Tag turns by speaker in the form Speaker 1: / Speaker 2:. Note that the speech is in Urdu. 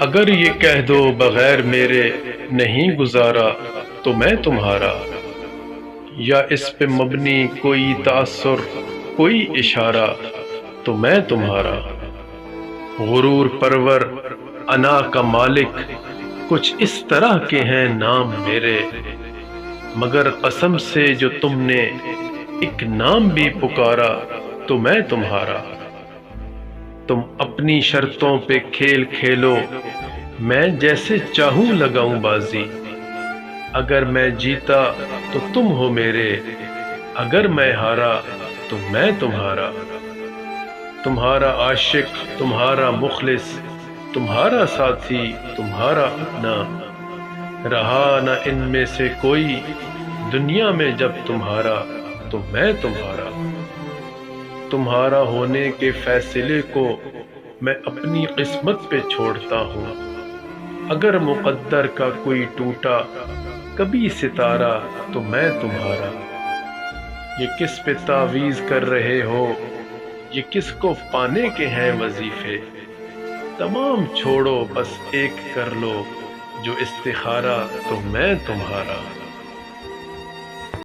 Speaker 1: اگر یہ کہہ دو بغیر میرے نہیں گزارا تو میں تمہارا، یا اس پہ مبنی کوئی تاثر کوئی اشارہ تو میں تمہارا۔ غرور پرور انا کا مالک کچھ اس طرح کے ہیں نام میرے، مگر قسم سے جو تم نے ایک نام بھی پکارا تو میں تمہارا۔ تم اپنی شرطوں پہ کھیل کھیلو، میں جیسے چاہوں لگاؤں بازی۔ اگر میں جیتا تو تم ہو میرے، اگر میں ہارا تو میں تمہارا۔ تمہارا عاشق، تمہارا مخلص، تمہارا ساتھی، تمہارا اپنا، رہا نہ ان میں سے کوئی دنیا میں جب تمہارا تو میں تمہارا۔ تمہارا ہونے کے فیصلے کو میں اپنی قسمت پہ چھوڑتا ہوں، اگر مقدر کا کوئی ٹوٹا کبھی ستارہ تو میں تمہارا۔ یہ کس پہ تعویذ کر رہے ہو، یہ کس کو پانے کے ہیں وظیفے، تمام چھوڑو بس ایک کر لو جو استخارہ تو میں تمہارا۔